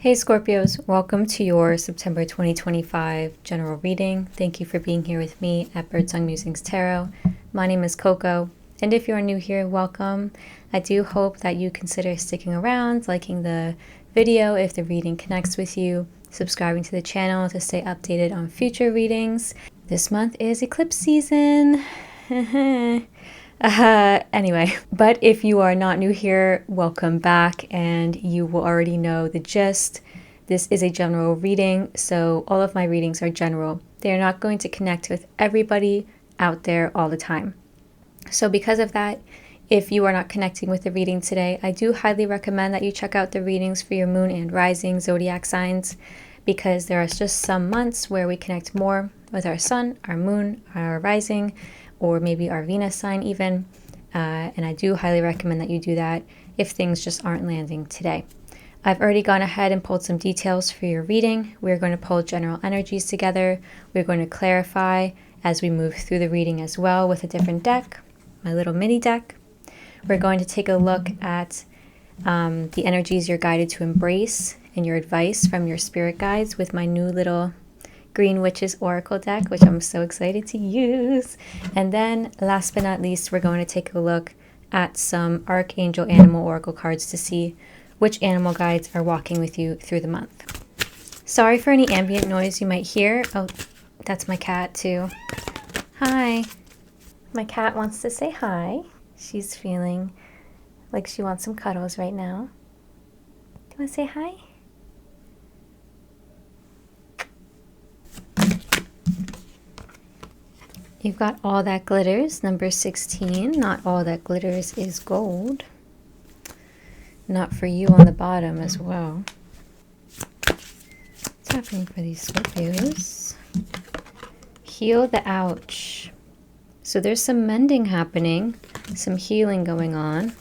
Hey Scorpios, welcome to your September 2025 general reading. Thank you for being here with me at Birdsong Musings Tarot. My name is Coco, and if you are new here, welcome. I do hope that you consider sticking around, liking the video if the reading connects with you, subscribing to the channel to stay updated on future readings. This month is eclipse season. Anyway, but if you are not new here, welcome back, and you will already know the gist. This is a general reading, so all of my readings are general. They are not going to connect with everybody out there all the time. So because of that, if you are not connecting with the reading today, I do highly recommend that you check out the readings for your moon and rising zodiac signs, because there are just some months where we connect more with our sun, our moon, our rising, or maybe our Venus sign even, and I do highly recommend that you do that if things just aren't landing today. I've already gone ahead and pulled some details for your reading. We're going to pull general energies together. We're going to clarify as we move through the reading as well with a different deck, my little mini deck. We're going to take a look at the energies you're guided to embrace and your advice from your spirit guides with my new little Green Witches Oracle deck, which I'm so excited to use. And then last but not least, we're going to take a look at some Archangel Animal Oracle cards to see which animal guides are walking with you through the month. Sorry for any ambient noise you might hear. Oh, that's my cat too. Hi. My cat wants to say hi. She's feeling like she wants some cuddles right now. Do you want to say hi? You've got All That Glitters, number 16. Not all that glitters is gold. Not for you on the bottom as well. What's happening for these Scorpios? Heal the ouch. So there's some mending happening, some healing going on.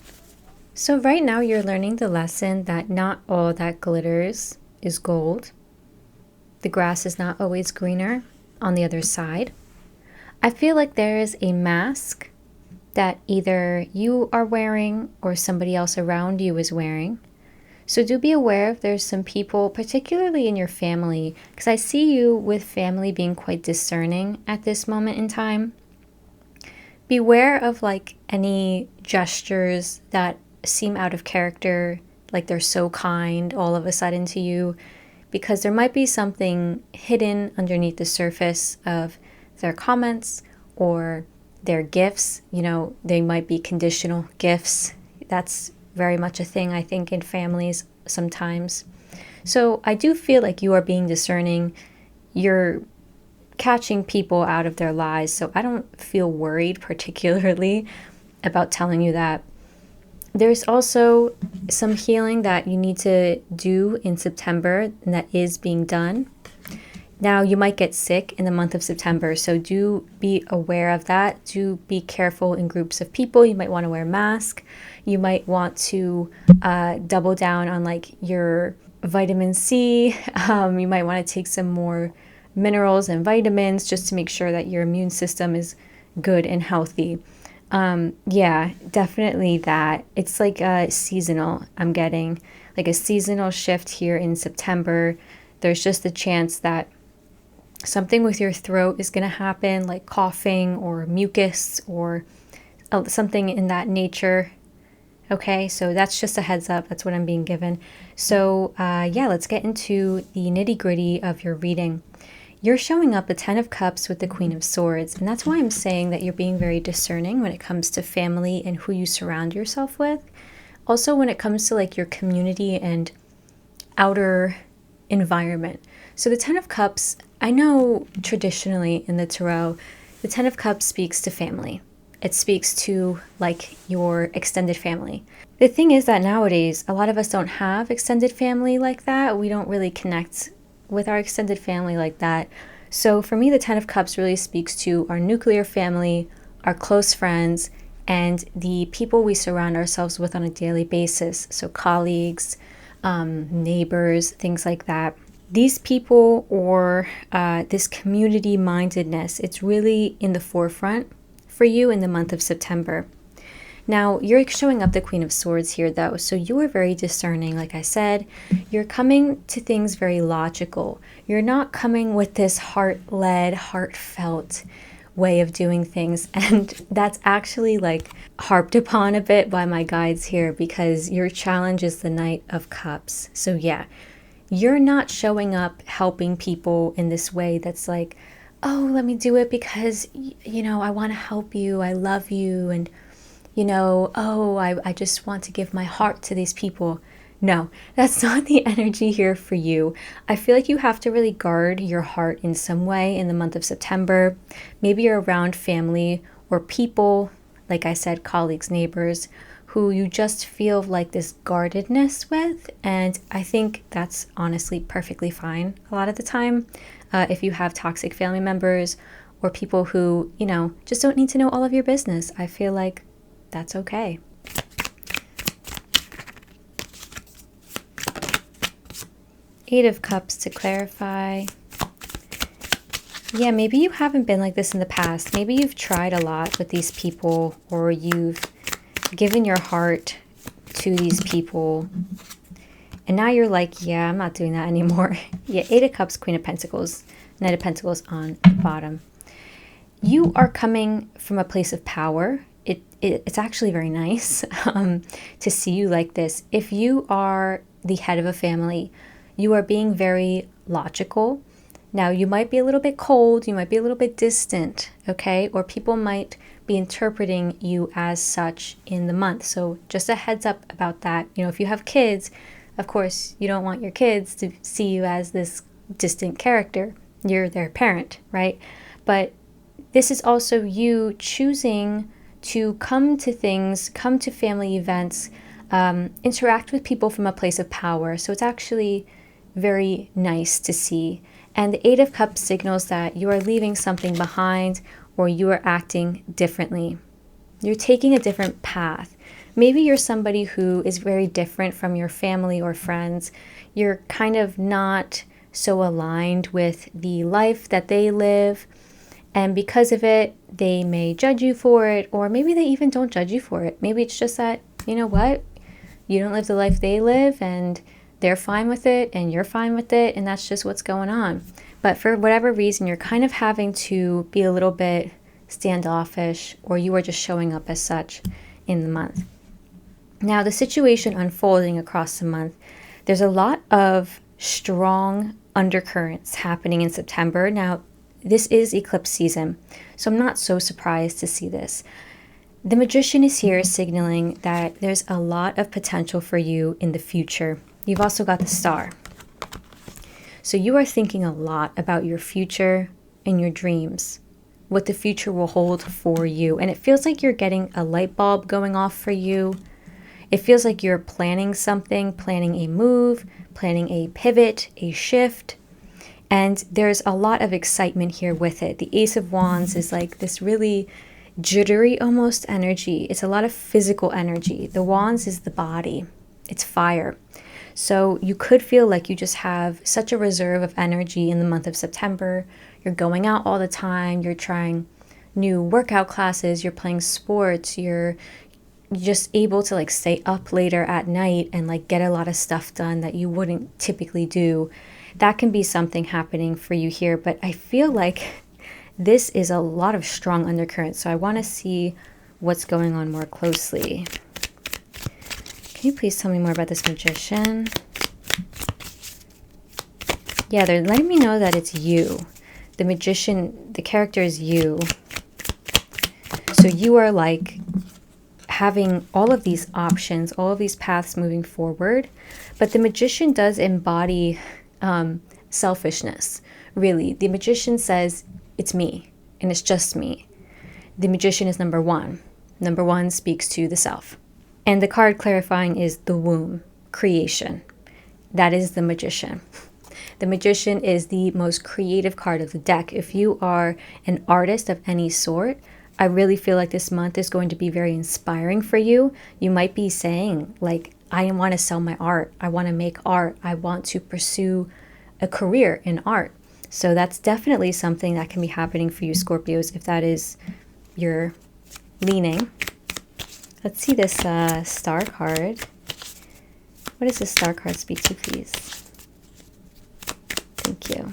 So right now you're learning the lesson that not all that glitters is gold. The grass is not always greener on the other side. I feel like there is a mask that either you are wearing or somebody else around you is wearing. So do be aware if there's some people, particularly in your family, because I see you with family being quite discerning at this moment in time. Beware of like any gestures that seem out of character, like they're so kind all of a sudden to you, because there might be something hidden underneath the surface of their comments or their gifts. You know, they might be conditional gifts. That's very much a thing, I think, in families sometimes. So I do feel like you are being discerning. You're catching people out of their lies. So I don't feel worried particularly about telling you that. There's also some healing that you need to do in September, and that is being done. Now, you might get sick in the month of September, so do be aware of that. Do be careful in groups of people. You might want to wear a mask. You might want to double down on like your vitamin C. You might want to take some more minerals and vitamins just to make sure that your immune system is good and healthy. Yeah, definitely that. It's like seasonal. I'm getting like a seasonal shift here in September. There's just a chance that something with your throat is going to happen, like coughing or mucus or something in that nature. Okay, so that's just a heads up. That's what I'm being given. So yeah, let's get into the nitty gritty of your reading. You're showing up the 10 of Cups with the Queen of Swords, and that's why I'm saying that you're being very discerning when it comes to family and who you surround yourself with. Also when it comes to like your community and outer environment. So the 10 of Cups, I know traditionally in the tarot, the 10 of Cups speaks to family. It speaks to like your extended family. The thing is that nowadays, a lot of us don't have extended family like that. We don't really connect with our extended family like that. So for me, the 10 of Cups really speaks to our nuclear family, our close friends, and the people we surround ourselves with on a daily basis. So colleagues, neighbors, things like that. These people or this community mindedness, it's really in the forefront for you in the month of September. Now, you're showing up the Queen of Swords here, though, so you are very discerning. Like I said, you're coming to things very logical. You're not coming with this heart-led, heartfelt way of doing things, and that's actually like harped upon a bit by my guides here, because your challenge is the Knight of Cups. So yeah, you're not showing up helping people in this way that's like, oh, let me do it because, you know, I want to help you, I love you, and, you know, oh, I just want to give my heart to these people. No, that's not the energy here for you. I feel like you have to really guard your heart in some way in the month of September. Maybe you're around family or people, like I said, colleagues, neighbors, who you just feel like this guardedness with. And I think that's honestly perfectly fine a lot of the time. If you have toxic family members or people who, you know, just don't need to know all of your business, I feel like that's okay. Eight of Cups to clarify. Yeah, maybe you haven't been like this in the past. Maybe you've tried a lot with these people, or you've given your heart to these people, and now you're like, yeah, I'm not doing that anymore. Yeah, Eight of Cups, Queen of Pentacles, Knight of Pentacles on the bottom. You are coming from a place of power. It's actually very nice to see you like this. If you are the head of a family, you are being very logical. Now, you might be a little bit cold, you might be a little bit distant, okay? Or people might be interpreting you as such in the month. So just a heads up about that. You know, if you have kids, of course, you don't want your kids to see you as this distant character. You're their parent, right? But this is also you choosing to come to things, come to family events, interact with people from a place of power. So it's actually very nice to see. And the Eight of Cups signals that you are leaving something behind, or you are acting differently. You're taking a different path. Maybe you're somebody who is very different from your family or friends. You're kind of not so aligned with the life that they live. And because of it, they may judge you for it, or maybe they even don't judge you for it. Maybe it's just that, you know what? You don't live the life they live, and they're fine with it, and you're fine with it, and that's just what's going on. But for whatever reason, you're kind of having to be a little bit standoffish, or you are just showing up as such in the month. Now, the situation unfolding across the month, there's a lot of strong undercurrents happening in September. Now, this is eclipse season, so I'm not so surprised to see this. The Magician is here signaling that there's a lot of potential for you in the future. You've also got the Star. So you are thinking a lot about your future and your dreams, what the future will hold for you. And it feels like you're getting a light bulb going off for you. It feels like you're planning something, planning a move, planning a pivot, a shift. And there's a lot of excitement here with it. The Ace of Wands is like this really jittery almost energy. It's a lot of physical energy. The Wands is the body. It's fire. So you could feel like you just have such a reserve of energy in the month of September. You're going out all the time. You're trying new workout classes. You're playing sports. You're just able to like stay up later at night and like get a lot of stuff done that you wouldn't typically do. That can be something happening for you here. But I feel like this is a lot of strong undercurrents. So I want to see what's going on more closely. Can you please tell me more about this Magician? Yeah, they're letting me know that it's you. The Magician, the character is you. So you are like having all of these options, all of these paths moving forward. But the Magician does embody selfishness, really. The Magician says, it's me, and it's just me. The Magician is number one. Number one speaks to the self. And the card clarifying is the womb, creation. That is the Magician. The Magician is the most creative card of the deck. If you are an artist of any sort, I really feel like this month is going to be very inspiring for you. You might be saying, like, I want to sell my art. I want to make art. I want to pursue a career in art. So that's definitely something that can be happening for you, Scorpios, if that is your leaning. Let's see this star card. What does this star card speak to, please? Thank you.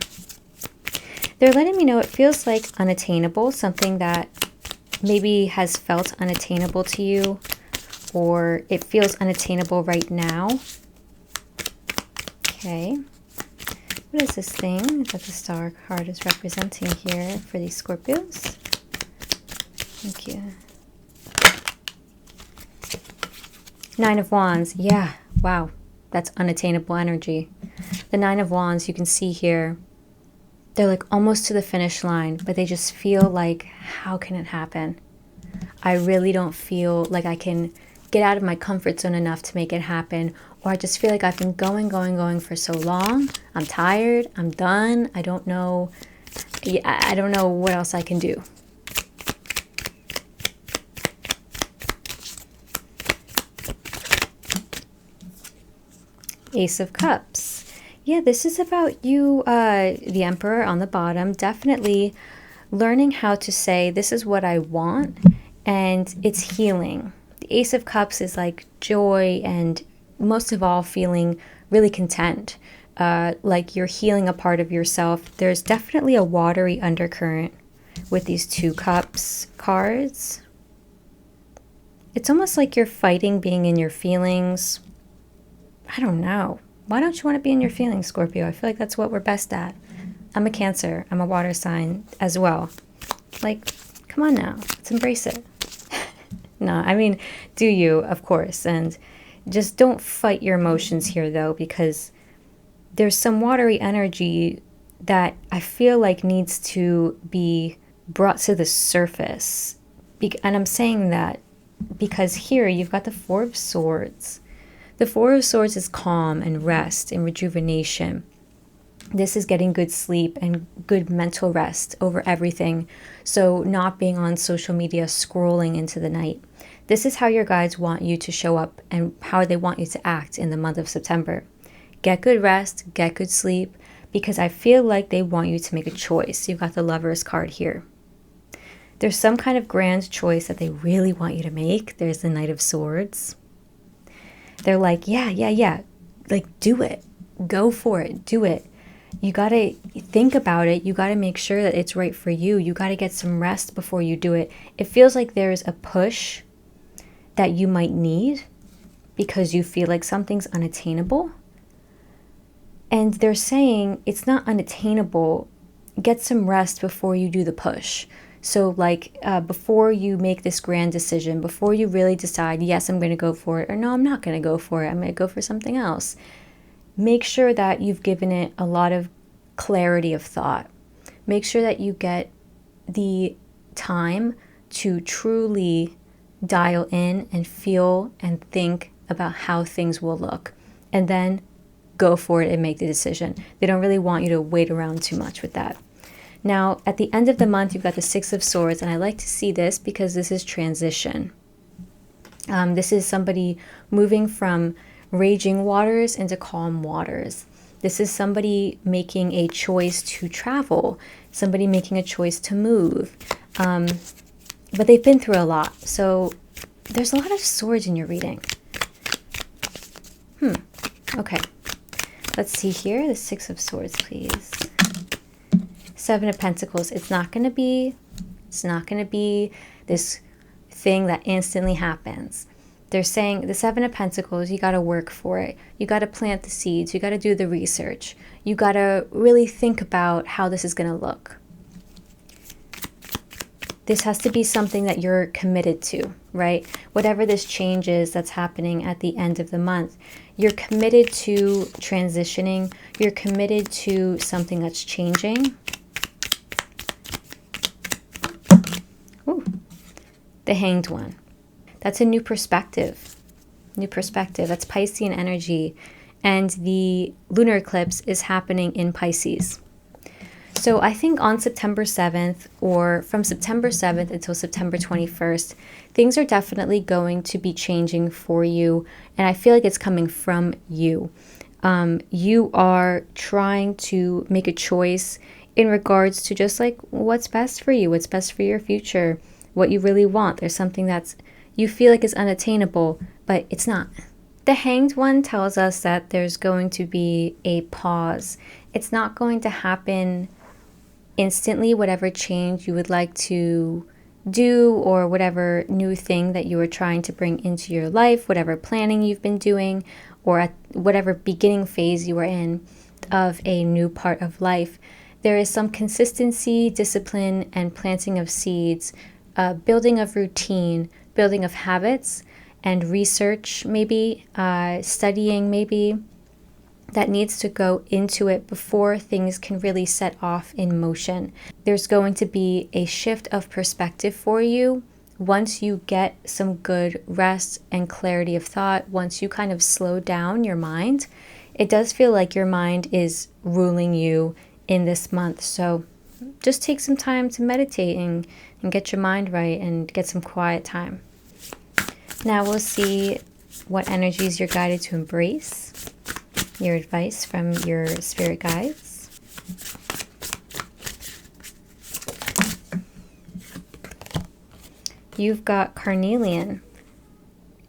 They're letting me know it feels like unattainable, something that maybe has felt unattainable to you, or it feels unattainable right now. Okay. What is this thing that the star card is representing here for these Scorpios? Thank you. Nine of Wands. Yeah. Wow. That's unattainable energy. The Nine of Wands, you can see here, they're like almost to the finish line, but they just feel like, how can it happen? I really don't feel like I can get out of my comfort zone enough to make it happen. Or I just feel like I've been going for so long. I'm tired. I'm done. I don't know. I don't know what else I can do. Ace of Cups. Yeah, this is about you, the Emperor on the bottom, definitely learning how to say, this is what I want, and it's healing. The Ace of Cups is like joy and most of all feeling really content, like you're healing a part of yourself. There's definitely a watery undercurrent with these two cups cards. It's almost like you're fighting being in your feelings. I don't know. Why don't you want to be in your feelings, Scorpio? I feel like that's what we're best at. I'm a Cancer. I'm a water sign as well. Like, come on now. Let's embrace it. No, I mean, do you, of course. And just don't fight your emotions here, though, because there's some watery energy that I feel like needs to be brought to the surface. And I'm saying that because here you've got the Four of Swords. The Four of Swords is calm and rest and rejuvenation. This is getting good sleep and good mental rest over everything. So not being on social media scrolling into the night. This is how your guides want you to show up and how they want you to act in the month of September. Get good rest, get good sleep, because I feel like they want you to make a choice. You've got the Lovers card here. There's some kind of grand choice that they really want you to make. There's the Knight of Swords. They're like, yeah. Like, do it. Go for it. Do it. You got to think about it. You got to make sure that it's right for you. You got to get some rest before you do it. It feels like there's a push that you might need because you feel like something's unattainable. And they're saying it's not unattainable. Get some rest before you do the push. So like before you make this grand decision, before you really decide, yes, I'm going to go for it, or no, I'm not going to go for it. I'm going to go for something else. Make sure that you've given it a lot of clarity of thought. Make sure that you get the time to truly dial in and feel and think about how things will look. And then go for it and make the decision. They don't really want you to wait around too much with that. Now, at the end of the month, you've got the Six of Swords, and I like to see this because this is transition. This is somebody moving from raging waters into calm waters. This is somebody making a choice to travel, somebody making a choice to move. But they've been through a lot, so there's a lot of swords in your reading. Okay. Let's see here, the Six of Swords, please. Seven of Pentacles. It's not going to be this thing that instantly happens. They're saying the Seven of Pentacles, you got to work for it. You got to plant the seeds. You got to do the research. You got to really think about how this is going to look. This has to be something that you're committed to, right? Whatever this change is that's happening at the end of the month, you're committed to transitioning. You're committed to something that's changing. Ooh, the Hanged One. That's a new perspective. New perspective. That's Piscean energy. And the lunar eclipse is happening in Pisces. So I think on September 7th, or from September 7th until September 21st, things are definitely going to be changing for you. And I feel like it's coming from you. You are trying to make a choice in regards to just like what's best for you, what's best for your future, what you really want. There's something that's, you feel like it's unattainable, but it's not. The Hanged One tells us that there's going to be a pause. It's not going to happen instantly, whatever change you would like to do or whatever new thing that you are trying to bring into your life, whatever planning you've been doing, or at whatever beginning phase you are in of a new part of life. There is some consistency, discipline, and planting of seeds, building of routine, building of habits, and research maybe, studying maybe, that needs to go into it before things can really set off in motion. There's going to be a shift of perspective for you once you get some good rest and clarity of thought, once you kind of slow down your mind. It does feel like your mind is ruling you in this month. So just take some time to meditate and get your mind right and get some quiet time. Now we'll see what energies you're guided to embrace. Your advice from your spirit guides. You've got Carnelian,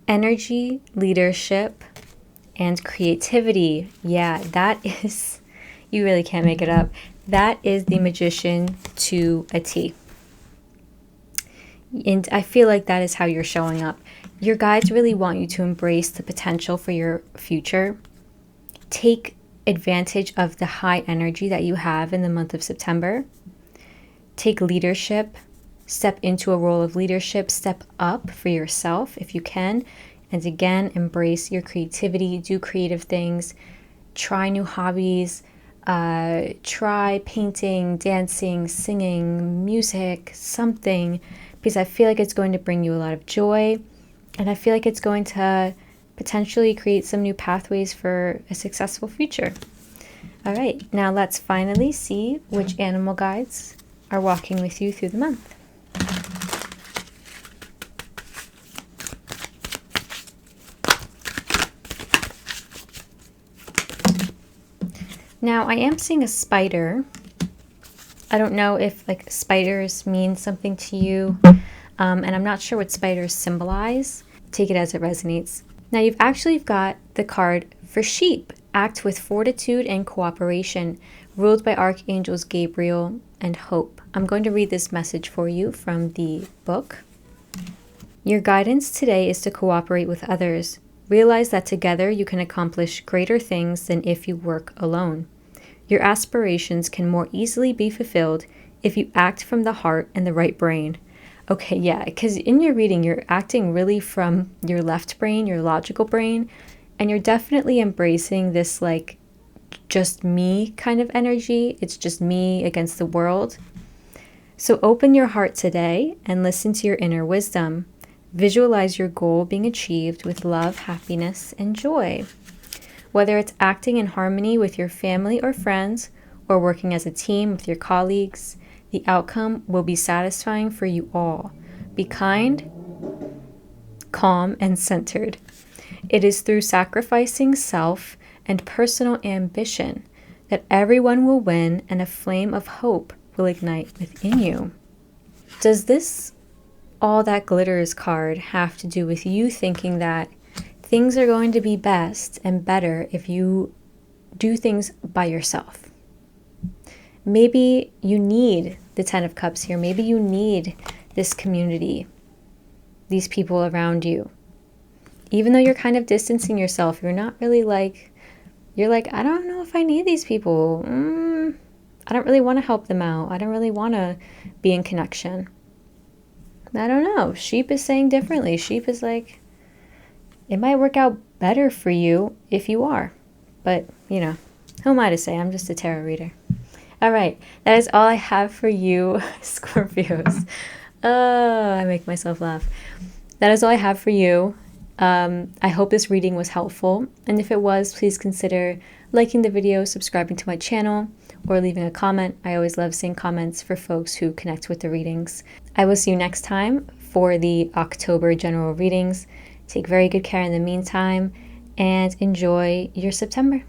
energy, leadership, and creativity. Yeah, that is, you really can't make it up. That is the magician to a T. And I feel like that is how you're showing up. Your guides really want you to embrace the potential for your future. Take advantage of the high energy that you have in the month of September. Take leadership. Step into a role of leadership. Step up for yourself if you can. And again, embrace your creativity. Do creative things. Try new hobbies. Try painting, dancing, singing, music, something. Because I feel like it's going to bring you a lot of joy. And I feel like it's going to potentially create some new pathways for a successful future. All right, now let's finally see which animal guides are walking with you through the month. Now I am seeing a spider. I don't know if like spiders mean something to you, and I'm not sure what spiders symbolize. Take it as it resonates. Now you've actually got the card for sheep. Act with fortitude and cooperation, ruled by archangels Gabriel and Hope. I'm going to read this message for you from the book. Your guidance today is to cooperate with others. Realize that together you can accomplish greater things than if you work alone. Your aspirations can more easily be fulfilled if you act from the heart and the right brain. Okay, yeah, because in your reading, you're acting really from your left brain, your logical brain, and you're definitely embracing this like just me kind of energy. It's just me against the world. So open your heart today and listen to your inner wisdom. Visualize your goal being achieved with love, happiness, and joy. Whether it's acting in harmony with your family or friends, or working as a team with your colleagues, the outcome will be satisfying for you all. Be kind, calm, and centered. It is through sacrificing self and personal ambition that everyone will win and a flame of hope will ignite within you. Does this all that glitters card have to do with you thinking that things are going to be best and better if you do things by yourself? Maybe you need the 10 of Cups here. Maybe you need this community, these people around you. Even though you're kind of distancing yourself, you're not really like, you're like, I don't know if I need these people. I don't really want to help them out. I don't really want to be in connection. I don't know. Sheep is saying differently. Sheep is like, it might work out better for you if you are. But, you know, who am I to say? I'm just a tarot reader. All right. That is all I have for you, Scorpios. I make myself laugh. That is all I have for you. I hope this reading was helpful. And if it was, please consider liking the video, subscribing to my channel, or leaving a comment. I always love seeing comments for folks who connect with the readings. I will see you next time for the October general readings. Take very good care in the meantime and enjoy your September.